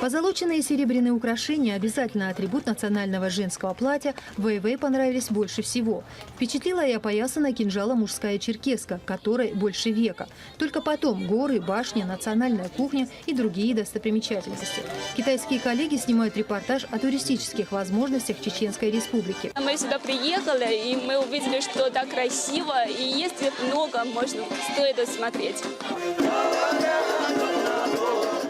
Позолоченные и серебряные украшения – обязательно атрибут национального женского платья. Вэй-Вэй понравились больше всего. Впечатлила и опоясанная кинжалом мужская черкеска, которой больше века. Только потом горы, башни, национальная кухня и другие достопримечательности. Китайские коллеги снимают репортаж о туристических возможностях Чеченской Республики. Мы сюда приехали, и мы увидели, что так красиво, и есть много, стоит смотреть.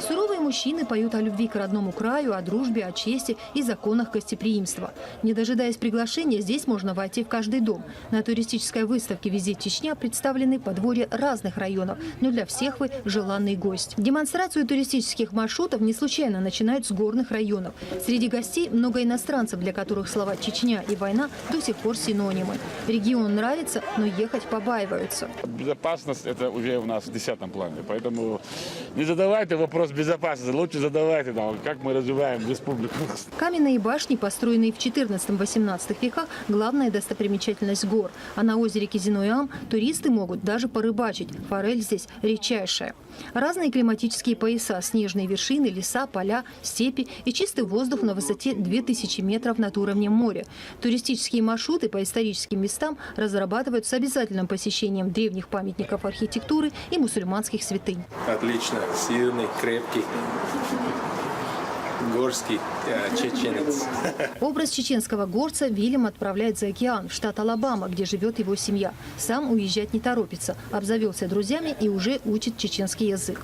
Суровые мужчины поют о любви к родному краю, о дружбе, о чести и законах гостеприимства. Не дожидаясь приглашения, здесь можно войти в каждый дом. На туристической выставке «Визит Чечня» представлены подворья разных районов, но для всех вы желанный гость. Демонстрацию туристических маршрутов не случайно начинают с горных районов. Среди гостей много иностранцев, для которых слова «Чечня» и «война» до сих пор синонимы. Регион нравится, но ехать побаиваются. Безопасность – это уже у нас в 10-м плане, поэтому не задавайте вопрос безопасности, лучше задавайте, как мы развиваем республику. Каменные башни, построенные в 14-18 веках, главная достопримечательность гор. А на озере Кизиной-Ам туристы могут даже порыбачить. Форель здесь редчайшая. Разные климатические пояса, снежные вершины, леса, поля, степи и чистый воздух на высоте 2000 метров над уровнем моря. Туристические маршруты по историческим местам разрабатывают с обязательным посещением древних памятников архитектуры и мусульманских святынь. Отлично, сильный, крепкий, горский чеченец. Образ чеченского горца Вильям отправляет за океан, в штат Алабама, где живет его семья. Сам уезжать не торопится, обзавелся друзьями и уже учит чеченский язык.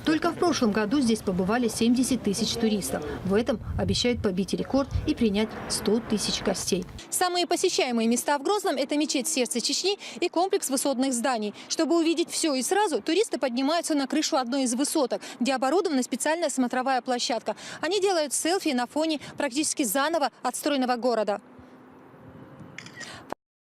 Только в прошлом году здесь побывали 70 тысяч туристов. В этом обещают побить рекорд и принять 100 тысяч гостей. Самые посещаемые места в Грозном – это мечеть сердца Чечни и комплекс высотных зданий. Чтобы увидеть все и сразу, туристы поднимаются на крышу одной из высоток, где оборудована специальная смотровая площадка. Они делают селфи на фоне практически заново отстроенного города.